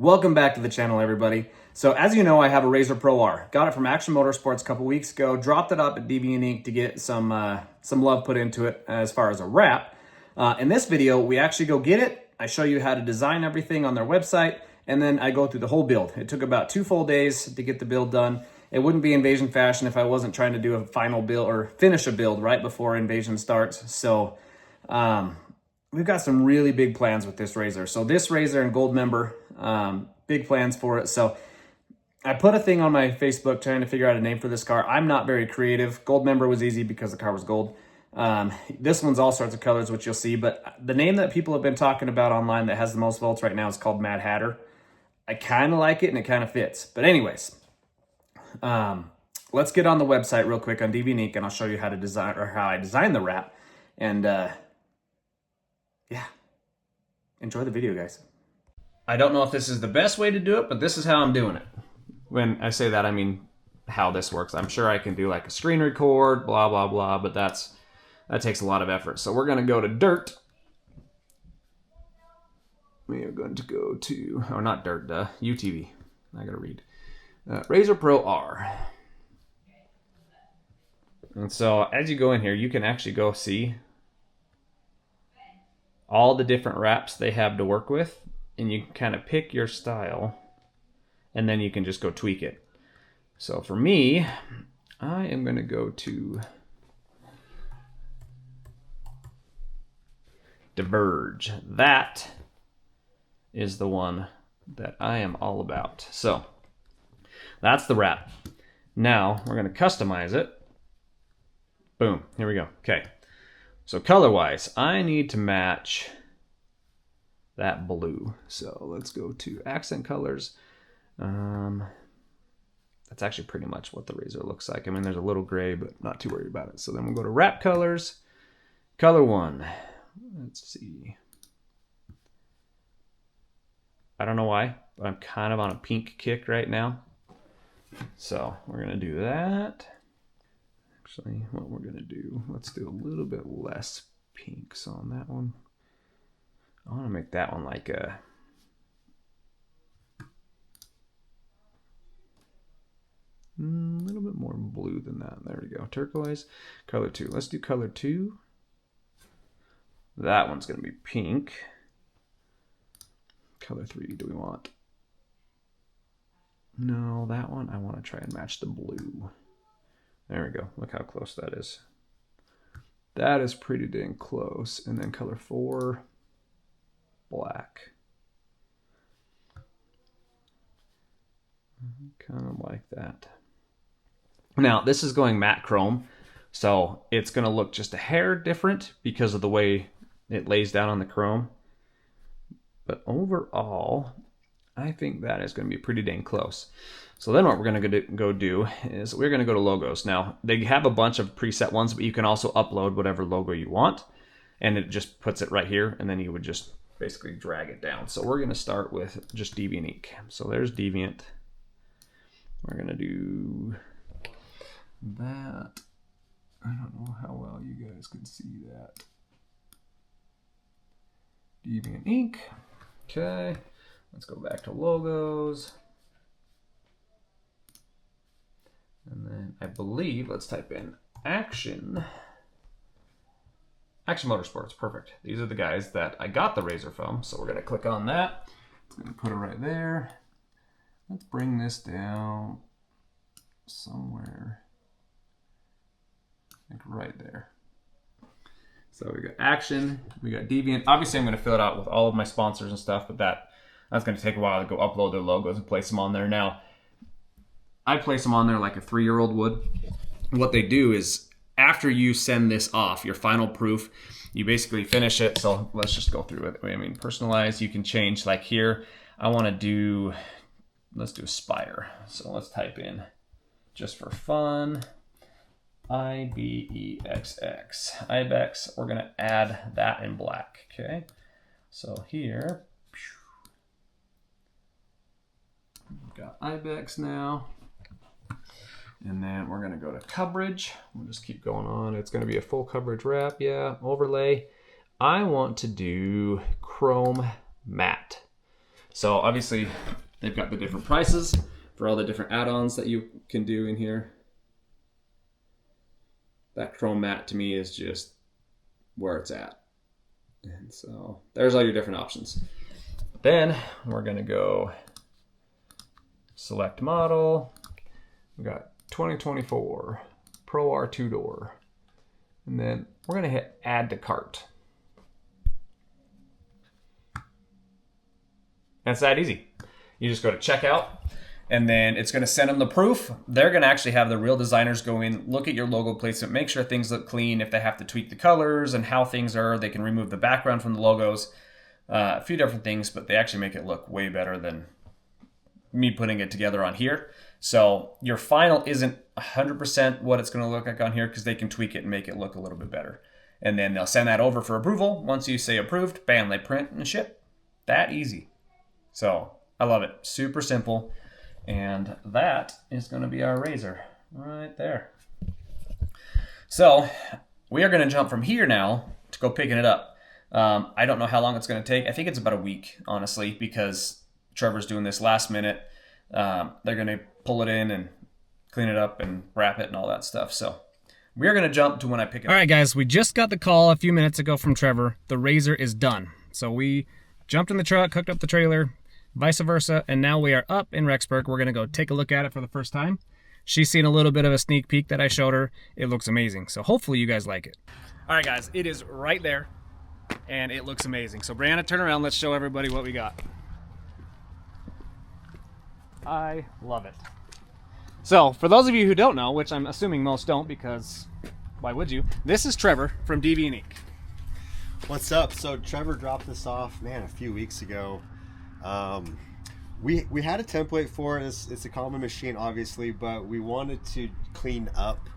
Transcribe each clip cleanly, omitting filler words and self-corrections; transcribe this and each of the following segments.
Welcome back to the channel, everybody. So as you know, I have a RZR Pro R. Got it from Action Motorsports a couple weeks ago. Dropped it up at Deviant Ink to get some love put into it as far as a wrap. In this video, we actually go get it. I show you how to design everything on their website, and then I go through the whole build. It took about 2 full days to get the build done. It wouldn't be Invasion fashion if I wasn't trying to do a final build or finish a build right before Invasion starts. So we've got some really big plans with this RZR. So this RZR and Gold member, big plans for it. So I put a thing on my Facebook trying to figure out a name for this car. I'm not very creative. Gold member was easy because the car was gold. This one's all sorts of colors, which you'll see. But the name that people have been talking about online that has the most votes right now is called Mad Hatter. I kind of like it and it kind of fits. But anyways, let's get on the website real quick on Deviant Ink and I'll show you how to design, or how I design the wrap. And yeah, enjoy the video, guys. I don't know if this is the best way to do it, but this is how I'm doing it. When I say that, I mean how this works. I'm sure I can do like a screen record, blah, blah, blah, but that takes a lot of effort. So we're going to go to Dirt. We are going to go to, or not Dirt, UTV. I got to read. RZR Pro R. And so as you go in here, you can actually go see all the different wraps they have to work with, and you can kind of pick your style, and then you can just go tweak it. So for me, I am going to go to Diverge. That is the one that I am all about. So that's the wrap. Now we're going to customize it. Boom, here we go. Okay. So color-wise, I need to match that blue. So let's go to accent colors. That's actually pretty much what the RZR looks like. I mean, there's a little gray, but not too worried about it. So then we'll go to wrap colors. Color 1. Let's see. I don't know why, but I'm kind of on a pink kick right now. So we're going to do that. Actually, what we're going to do, let's do a little bit less pinks on that one. I want to make that one like a little bit more blue than that. There we go. Turquoise. Color 2. Let's do color 2. That one's going to be pink. Color 3, do we want? No, that one I want to try and match the blue. There we go. Look how close that is. That is pretty dang close. And then color 4, black. Kind of like that. Now, this is going matte chrome, so it's going to look just a hair different because of the way it lays down on the chrome. But overall, I think that is going to be pretty dang close. So then what we're going to go do is we're going to go to logos. Now, they have a bunch of preset ones, but you can also upload whatever logo you want. And it just puts it right here, and then you would just basically drag it down. So we're going to start with just Deviant Ink. So there's Deviant. We're going to do that. I don't know how well you guys can see that. Deviant Ink. Okay. Let's go back to logos. And then I believe, let's type in Action Motorsports. Perfect. These are the guys that I got the RZR from. So we're going to click on that. It's going to put it right there. Let's bring this down somewhere. Like right there. So we got Action, we got Deviant. Obviously I'm going to fill it out with all of my sponsors and stuff, but that's going to take a while to go upload their logos and place them on there. Now, I place them on there like a 3-year-old would. What they do is, after you send this off, your final proof, you basically finish it. So let's just go through it. I mean, personalize, you can change, like here, I want to do, let's do Aspire. So let's type in, just for fun, IBEXX. Ibex, we're going to add that in black, okay? So here, we've got Ibex now. And then we're going to go to coverage. We'll just keep going on. It's going to be a full coverage wrap. Yeah, overlay. I want to do chrome matte. So obviously they've got the different prices for all the different add-ons that you can do in here. That chrome matte to me is just where it's at. And so there's all your different options. Then we're gonna go select model. We got 2024 Pro R 2-door. And then we're gonna hit add to cart. And it's that easy. You just go to checkout, and then it's gonna send them the proof. They're gonna actually have the real designers go in, look at your logo placement, make sure things look clean. If they have to tweak the colors and how things are, they can remove the background from the logos. A few different things, but they actually make it look way better than me putting it together on here. So your final isn't 100% what it's gonna look like on here, because they can tweak it and make it look a little bit better. And then they'll send that over for approval. Once you say approved, bam, they print and ship. That easy. So I love it. Super simple. And that is going to be our Razer right there. So we are going to jump from here now to go picking it up. I don't know how long it's going to take. I think it's about a week, honestly, because Trevor's doing this last minute. They're going to pull it in and clean it up and wrap it and all that stuff. So we're going to jump to when I pick it up. All right, guys, we just got the call a few minutes ago from Trevor. The Razer is done. So we jumped in the truck, hooked up the trailer, vice versa, and now we are up in Rexburg. We're gonna go take a look at it for the first time. She's seen a little bit of a sneak peek that I showed her. It looks amazing, so hopefully you guys like it. All right, guys, it is right there, and it looks amazing. So Brianna, turn around, let's show everybody what we got. I love it. So for those of you who don't know, which I'm assuming most don't, because why would you? This is Trevor from Deviant Ink. What's up? So Trevor dropped this off, man, a few weeks ago. We had a template for it. It's a common machine, obviously, but we wanted to clean up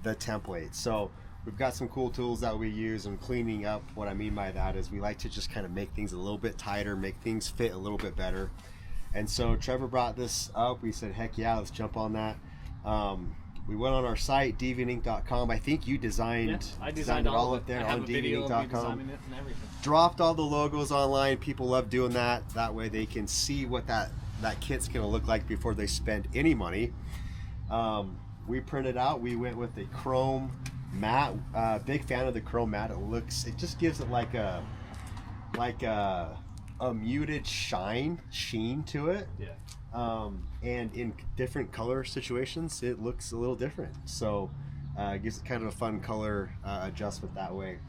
the template. So we've got some cool tools that we use, and cleaning up, what I mean by that is we like to just kind of make things a little bit tighter, make things fit a little bit better. And so Trevor brought this up. We said, heck yeah, let's jump on that. We went on our site, deviantink.com. I think you designed, I designed it all up there on deviantink.com. Dropped all the logos online. People love doing that. That way they can see what that kit's gonna look like before they spend any money. We printed out. We went with the chrome matte. Big fan of the chrome matte. It just gives it like a muted sheen to it. Yeah. And in different color situations, it looks a little different. So it gives it kind of a fun color adjustment that way.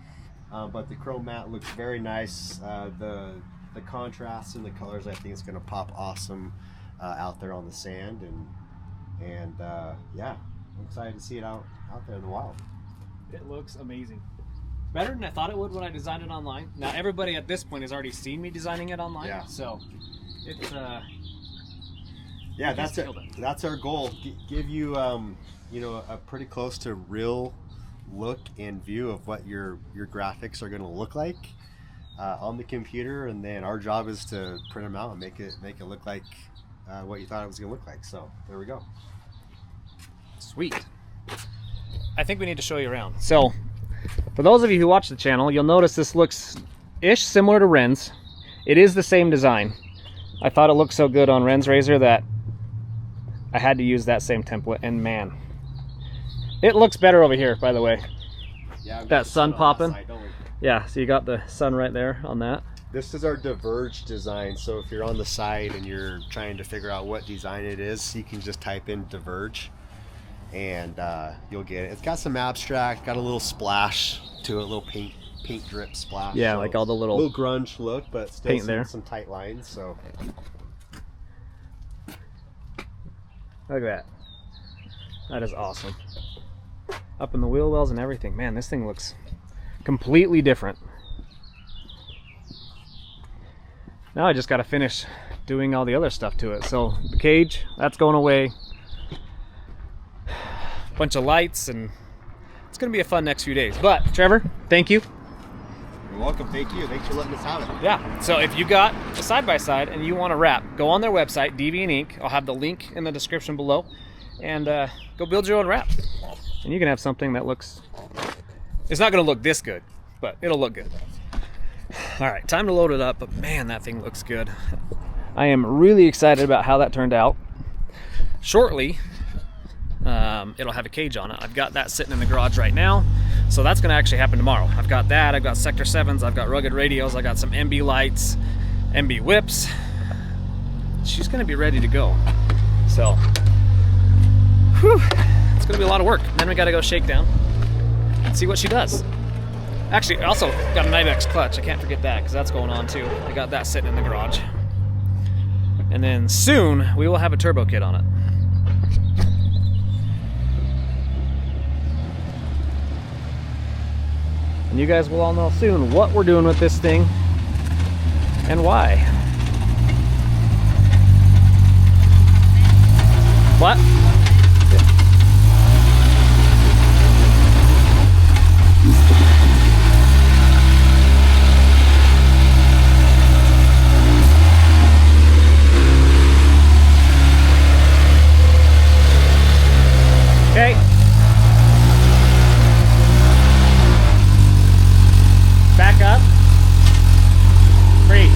But the chrome matte looks very nice. The contrast in the colors, I think, is going to pop awesome out there on the sand. And yeah, I'm excited to see it out there in the wild. It looks amazing. Better than I thought it would when I designed it online. Now everybody at this point has already seen me designing it online. Yeah. So it's yeah, that's our goal. Give you you know, a pretty close to real look and view of what your graphics are going to look like on the computer, and then our job is to print them out and make it look like what you thought it was going to look like. So there we go. Sweet. I think we need to show you around. So for those of you who watch the channel, you'll notice this looks ish similar to Ren's. It is the same design. I thought it looked so good on Ren's Razer that I had to use that same template, and man, it looks better over here, by the way. Yeah, that sun popping. Yeah, so you got the sun right there on that. This is our diverge design, so if you're on the side and you're trying to figure out what design it is, you can just type in diverge and you'll get it. It's got some abstract, got a little splash to it, a little paint drip splash. Yeah, so like all the little grunge look, but still paint there. Some tight lines. So look at that. That is awesome. Up in the wheel wells and everything. Man, this thing looks completely different. Now I just got to finish doing all the other stuff to it. So the cage, that's going away. Bunch of lights, and it's going to be a fun next few days. But Trevor, thank you. You're welcome. Thank you. Thanks for letting us have it. Yeah. So if you got a side-by-side and you want to wrap, go on their website, Deviant Ink. I'll have the link in the description below. And go build your own wrap. And you can have something that looks... It's not going to look this good, but it'll look good. All right, time to load it up. But man, that thing looks good. I am really excited about how that turned out. Shortly, it'll have a cage on it. I've got that sitting in the garage right now, so that's going to actually happen tomorrow. I've got that, I've got Sector 7s, I've got rugged radios, I've got some MB lights, MB whips. She's going to be ready to go. So, whew, it's going to be a lot of work. Then we got to go shake down and see what she does. Actually, I also got an IBEX clutch. I can't forget that because that's going on too. I got that sitting in the garage. And then soon we will have a turbo kit on it. And you guys will all know soon what we're doing with this thing and why. What? Okay. Back up. Free.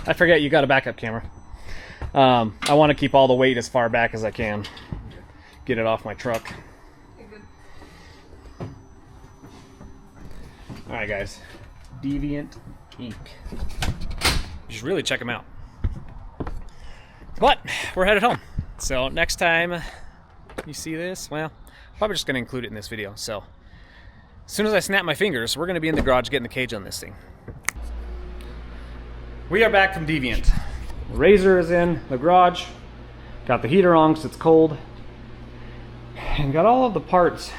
I forget you got a backup camera. I want to keep all the weight as far back as I can. Get it off my truck. Alright guys, Deviant Ink. You should really check them out. But, we're headed home. So next time you see this, well, probably just going to include it in this video. So, as soon as I snap my fingers, we're going to be in the garage getting the cage on this thing. We are back from Deviant. The Razer is in the garage. Got the heater on because it's cold. And got all of the parts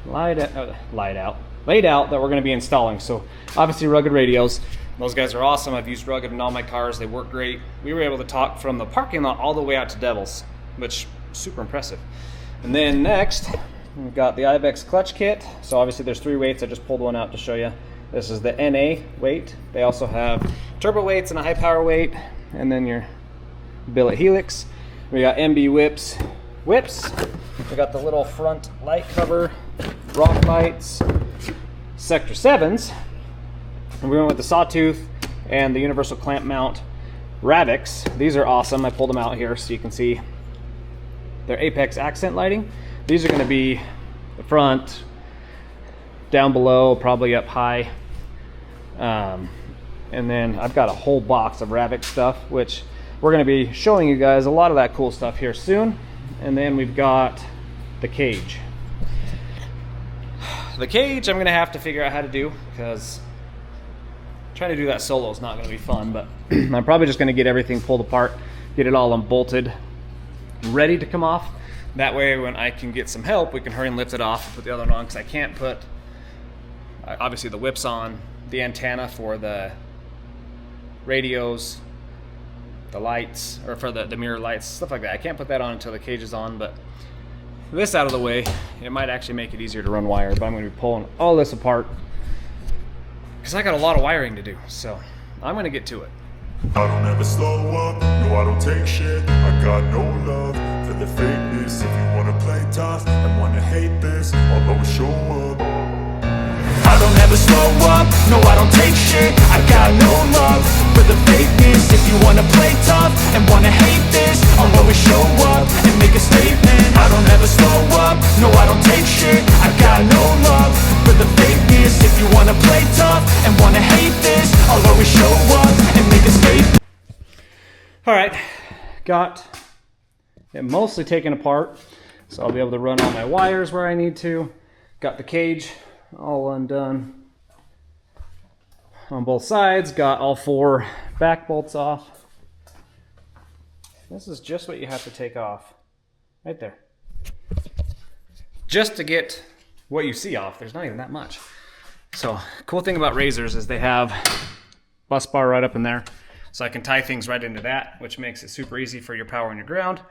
laid out that we're going to be installing. So obviously rugged radios, those guys are awesome. I've used rugged in all my cars, they work great. We were able to talk from the parking lot all the way out to Devils, which is super impressive. And then next we've got the IBEX clutch kit. So obviously there's 3 weights. I just pulled one out to show you. This is the NA weight. They also have turbo weights and a high power weight, and then your billet helix. We got MB whips. We got the little front light cover, rock lights, Sector 7s, and we went with the sawtooth and the universal clamp mount Ravix. These are awesome. I pulled them out here so you can see their apex accent lighting. These are going to be the front, down below, probably up high, and then I've got a whole box of Ravix stuff, which we're going to be showing you guys a lot of that cool stuff here soon. And then we've got the cage. The cage I'm going to have to figure out how to do, because trying to do that solo is not going to be fun, but I'm probably just going to get everything pulled apart, get it all unbolted, ready to come off. That way when I can get some help, we can hurry and lift it off and put the other one on, because I can't put, obviously, the whips on, the antenna for the radios, the lights, or for the mirror lights, stuff like that. I can't put that on until the cage is on, but this out of the way, it might actually make it easier to run wire. But I'm going to be pulling all this apart because I got a lot of wiring to do, so I'm going to get to it. I don't ever slow up, no I don't take shit. I got no love for the fakeness. If you wanna play tough and wanna hate this, I'll always show up. I don't ever slow up, no I don't take shit. I got no love for the fakeness. If you wanna play tough and wanna hate this, I'll always show up and make a statement. I don't ever slow up, no I don't take shit. I got no love for the fakeness. If you wanna play tough and wanna hate this, I'll always show up and make a statement. Alright, got it mostly taken apart, so I'll be able to run all my wires where I need to. Got the cage all undone on both sides, got all 4 back bolts off. This is just what you have to take off, right there. Just to get what you see off, there's not even that much. So, cool thing about Razers is they have bus bar right up in there. So I can tie things right into that, which makes it super easy for your power and your ground.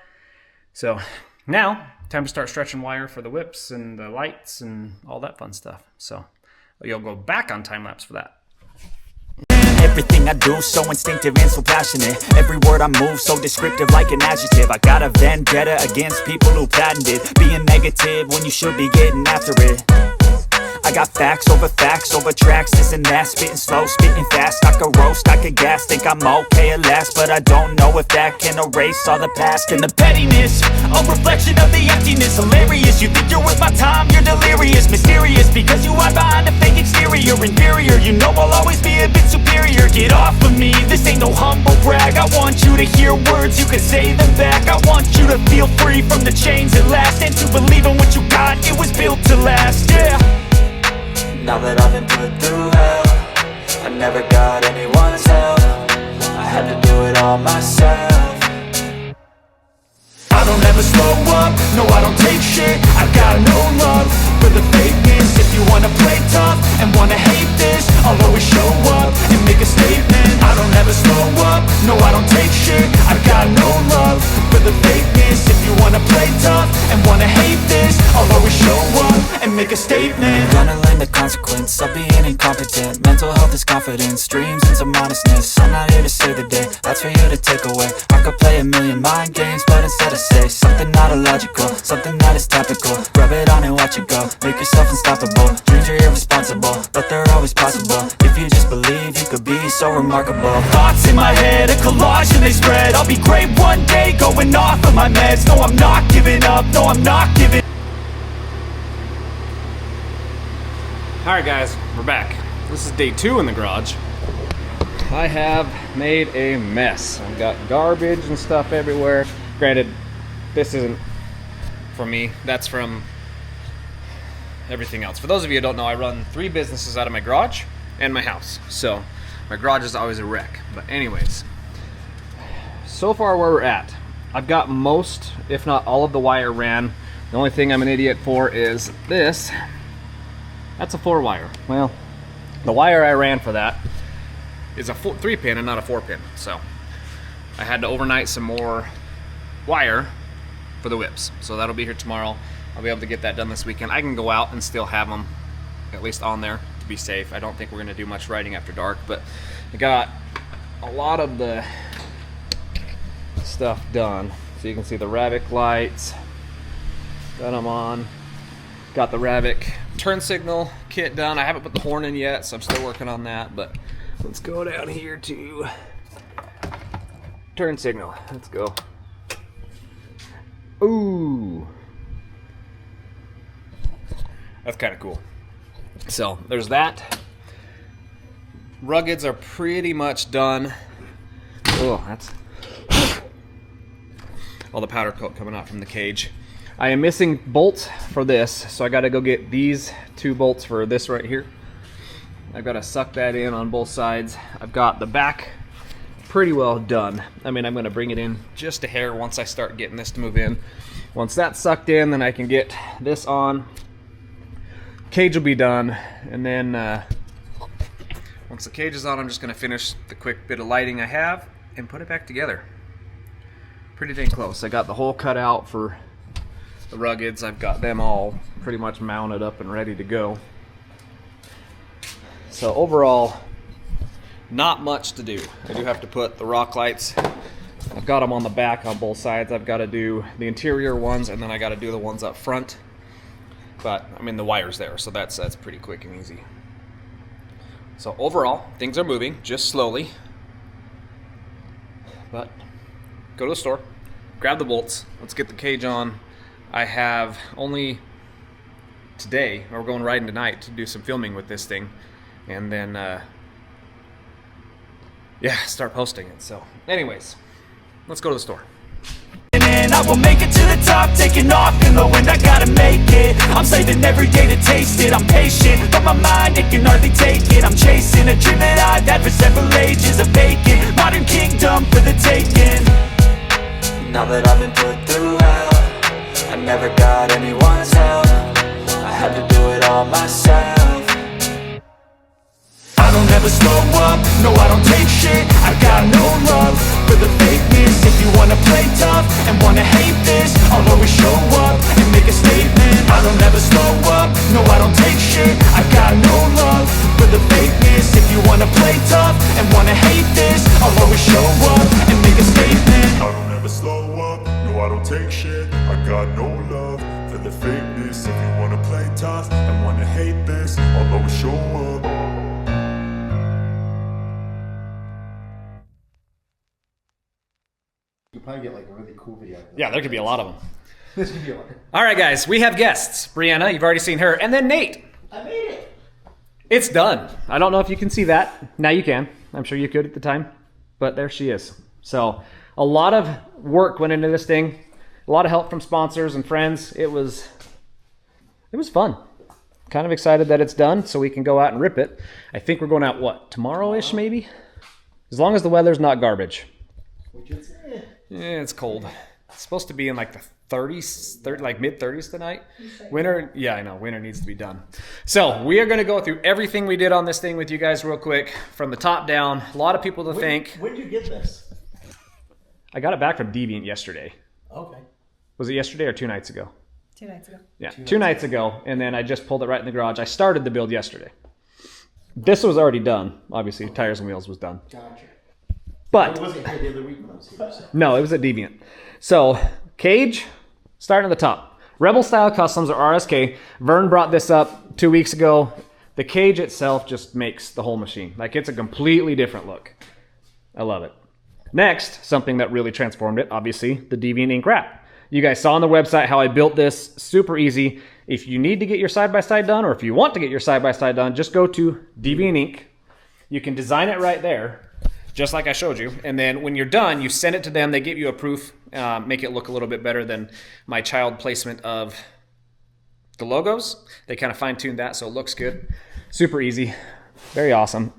So now, time to start stretching wire for the whips and the lights and all that fun stuff. So you'll go back on time lapse for that. Everything I do so instinctive and so passionate. Every word I move so descriptive like an adjective. I got a vendetta against people who patented being negative when you should be getting after it. I got facts over tracks, this and that. Spitting slow, spitting fast, I could roast, I could gas. Think I'm okay at last, but I don't know if that can erase all the past. And the pettiness, a reflection of the emptiness. Hilarious, you think you're worth my time, you're delirious. Mysterious, because you hide behind a fake exterior. Inferior, you know I'll always be a bit superior. Get off of me, this ain't no humble brag. I want you to hear words, you can say them back. I want you to feel free from the chains at last, and to believe in what you got, it was built to last, yeah. Now that I've been put through hell, I never got anyone's help. I had to do it all myself. I don't ever slow up, no I don't take shit. I got no love for the fakeness. If you wanna play tough and wanna hate this, I'll always show up and make a statement. I don't ever slow up, no I don't take shit. I got no love for the fakeness. If you wanna play tough and wanna hate this, I'll always show up and make a statement. Gonna learn the consequence of being incompetent. Mental health is confidence, dreams and some honestness. I'm not here to save the day, that's for you to take away. I could play a million mind games, but instead I say something not illogical, something that is topical. Rub it on and watch it go, make yourself unstoppable. Dreams are irresponsible, but they're always possible. If you just believe, you could be so remarkable. Thoughts in my head, a collage and they spread. I'll be great one day, going off of my meds. No, I'm not giving up, no, I'm not giving. Alright guys, we're back. This is day 2 in the garage. I have made a mess. I've got garbage and stuff everywhere. Granted, this isn't from me, that's from everything else. For those of you who don't know, I run 3 businesses out of my garage and my house. So my garage is always a wreck. But anyways, so far where we're at, I've got most, if not all of the wire ran. The only thing I'm an idiot for is this. That's a 4-wire. Well, the wire I ran for that is a 3-pin and not a 4-pin. So I had to overnight some more wire for the whips. So that'll be here tomorrow. I'll be able to get that done this weekend. I can go out and still have them at least on there to be safe. I don't think we're gonna do much riding after dark, but I got a lot of the stuff done. So you can see the Ravic lights, got them on. Got the Ravic turn signal kit done. I haven't put the horn in yet, so I'm still working on that, but let's go down here to turn signal. Let's go. Ooh. That's kind of cool. So there's that. Ruggeds are pretty much done. Oh, that's all the powder coat coming out from the cage. I am missing bolts for this, so I got to go get these 2 bolts for this right here. I've got to suck that in on both sides. I've got the back pretty well done. I mean, I'm going to bring it in just a hair once I start getting this to move in. Once that's sucked in, then I can get this on. Cage will be done, and then once the cage is on, I'm just going to finish the quick bit of lighting I have and put it back together. Pretty dang close. I got the hole cut out for the Ruggeds. I've got them all pretty much mounted up and ready to go. So overall, not much to do. I do have to put the rock lights. I've got them on the back on both sides. I've got to do the interior ones, and then I got to do the ones up front. But I mean, the wire's there, so that's pretty quick and easy. So overall, things are moving just slowly. But go to the store, grab the bolts. Let's get the cage on. I have only today, or we're going riding tonight to do some filming with this thing, and then yeah, start posting it. So anyways, let's go to the store. And I will make it to the top, taking off in the wind, I gotta make it. I'm saving every day to taste it, I'm patient, but my mind, it can hardly take it. I'm chasing a dream that I've had for several ages, a vacant modern kingdom for the taking. Now that I've been put through hell, I never got anyone's help. I had to do it all myself. I don't ever slow up, no I don't take shit. I got no love for the fakeness. If you wanna play tough and wanna hate this, I'll always show up and make a statement. I don't ever slow up, no I don't take shit. I got no love for the fakeness. If you wanna wanna play tough and wanna hate this, I'll always show up and make a statement. I don't ever slow up, no I don't take shit. I got no love for the fakeness. If you wanna play tough and wanna hate this, I'll always show up. You could probably get like a really cool video. Yeah, there could be a lot of them. This could be a lot. All right, guys, we have guests. Brianna, you've already seen her, and then Nate. I made it. It's done. I don't know if you can see that. Now you can. I'm sure you could at the time, but there she is. So a lot of work went into this thing. A lot of help from sponsors and friends. It was fun. Kind of excited that it's done so we can go out and rip it. I think we're going out, what, tomorrow-ish maybe? As long as the weather's not garbage. Yeah, it's cold. It's supposed to be in like the 30s, like mid-30s tonight. Winter, yeah, I know. Winter needs to be done. So we are going to go through everything we did on this thing with you guys real quick, from the top down. A lot of people to thank. When did you get this? I got it back from Deviant yesterday. Okay. Was it yesterday or 2 nights ago? 2 nights ago. Yeah, two nights ago, and then I just pulled it right in the garage. I started the build yesterday. This was already done. Obviously, tires and wheels was done. Gotcha. But I wasn't here the other week when I was here. So. no, it was at Deviant. So, cage, starting at the top. Rebel Style Customs, or RSK. Vern brought this up 2 weeks ago. The cage itself just makes the whole machine. Like, it's a completely different look. I love it. Next, something that really transformed it, obviously, the Deviant Ink wrap. You guys saw on the website how I built this. Super easy. If you need to get your side-by-side done, or if you want to get your side-by-side done, just go to Deviant Ink. You can design it right there, just like I showed you. And then when you're done, you send it to them. They give you a proof, make it look a little bit better than my child placement of the logos. They kind of fine-tuned that so it looks good. Super easy. Very awesome.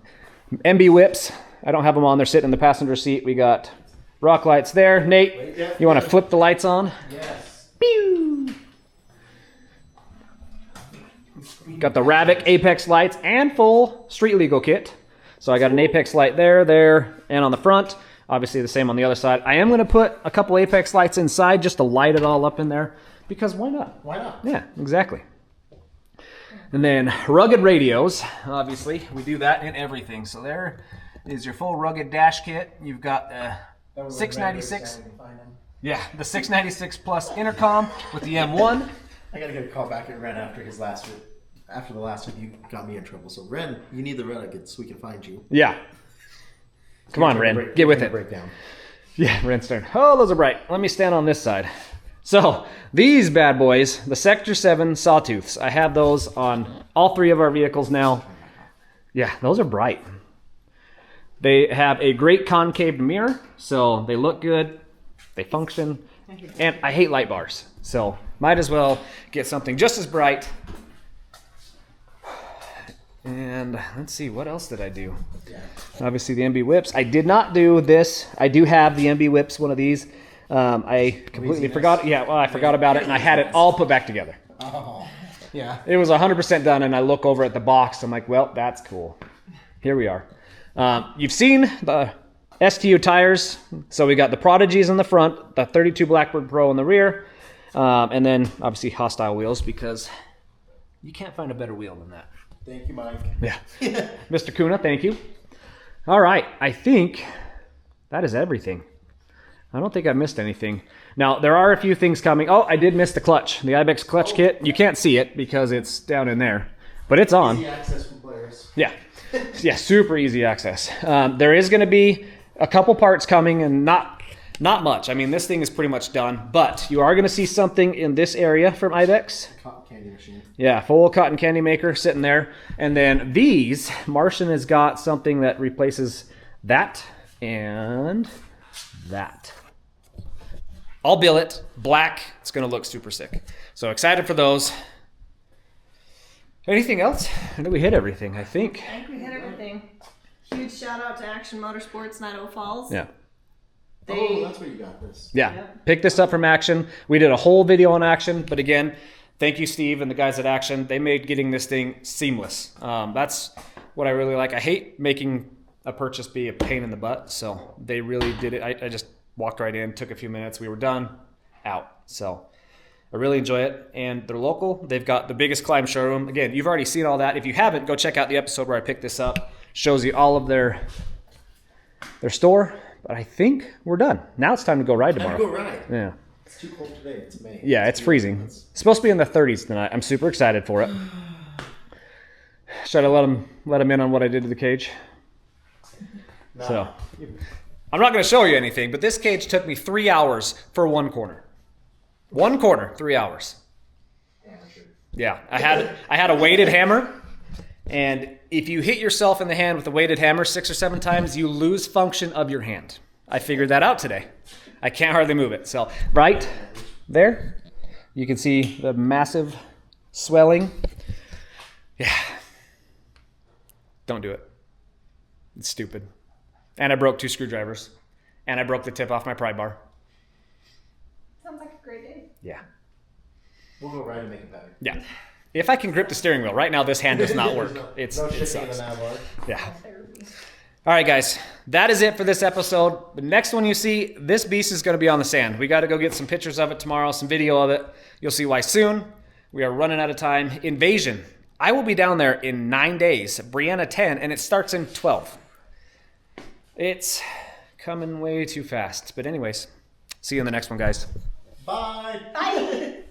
MB whips. I don't have them on. They're sitting in the passenger seat. We got rock lights there. Nate, you want to flip the lights on? Yes. Pew! Got the Ravic Apex lights and full Street Legal kit. So I got an Apex light there, and on the front. Obviously the same on the other side. I am going to put a couple Apex lights inside just to light it all up in there. Because why not? Why not? Yeah, exactly. And then rugged radios. Obviously, we do that in everything. So there is your full rugged dash kit. You've got the 696. Yeah, the 696 plus intercom with the M1. I gotta get a call back at Ren after his last week. After the last week, you got me in trouble. So Ren, you need the Ren again so we can find you. Yeah. Come on, Ren. Get with it. Breakdown. Yeah, Ren's turn. Oh, those are bright. Let me stand on this side. So, these bad boys, the Sector 7 Sawtooths. I have those on all 3 of our vehicles now. Yeah, those are bright. They have a great concave mirror, so they look good. They function. And I hate light bars, so might as well get something just as bright. And let's see, what else did I do? Obviously the MB whips. I did not do this. I do have the MB whips, one of these. I completely forgot. Yeah, well, I forgot about it, and I had it all put back together. Oh, yeah. It was 100% done, and I look over at the box. I'm like, well, that's cool. Here we are. You've seen the STU tires. So we got the Prodigies in the front, the 32 Blackbird Pro in the rear, and then obviously Hostile wheels, because you can't find a better wheel than that. Thank you, Mike. Yeah. Mr. Kuna, thank you. All right. I think that is everything. I don't think I missed anything. Now, there are a few things coming. Oh, I did miss the clutch. The Ibex clutch kit. You can't see it because it's down in there. But it's on. Easy access from players. Yeah. Yeah, super easy access. There is going to be a couple parts coming, and not much. I mean, this thing is pretty much done. But you are going to see something in this area from Ibex. Cotton candy machine. Yeah, full cotton candy maker sitting there. And then these, Martian has got something that replaces that and that. All billet, black. It's going to look super sick. So excited for those. Anything else? I think we hit everything, I think. I think we hit everything. Huge shout out to Action Motorsports, Idaho Falls. Yeah. Oh, that's where you got this. Yeah. Yep. Pick this up from Action. We did a whole video on Action, but again, thank you, Steve, and the guys at Action. They made getting this thing seamless. That's what I really like. I hate making a purchase be a pain in the butt, so they really did it. I just walked right in, took a few minutes, we were done, out. So I really enjoy it, and they're local. They've got the biggest climb showroom. Again, you've already seen all that. If you haven't, go check out the episode where I picked this up. Shows you all of their store. But I think we're done. Now it's time to go ride tomorrow. Time to go ride. Yeah. It's too cold today. It's May. Yeah, it's freezing. It's supposed to be in the 30s tonight. I'm super excited for it. Should I let him in on what I did to the cage? Nah. So, I'm not going to show you anything, but this cage took me 3 hours for one corner. One corner, 3 hours. Yeah, I had a weighted hammer, and if you hit yourself in the hand with a weighted hammer 6 or 7 times, you lose function of your hand. I figured that out today. I can't hardly move it. So right there, you can see the massive swelling. Yeah. Don't do it. It's stupid. And I broke 2 screwdrivers. And I broke the tip off my pry bar. Sounds like a great day. Yeah. We'll go ride and make it better. Yeah. If I can grip the steering wheel. Right now, this hand does not work. no It shifting in the sucks. nav bar. Yeah. All right, guys. That is it for this episode. The next one you see, this beast is going to be on the sand. We got to go get some pictures of it tomorrow, some video of it. You'll see why soon. We are running out of time. Invasion. I will be down there in 9 days. Brianna 10, and it starts in 12. It's coming way too fast. But anyways, see you in the next one, guys. Bye. Bye.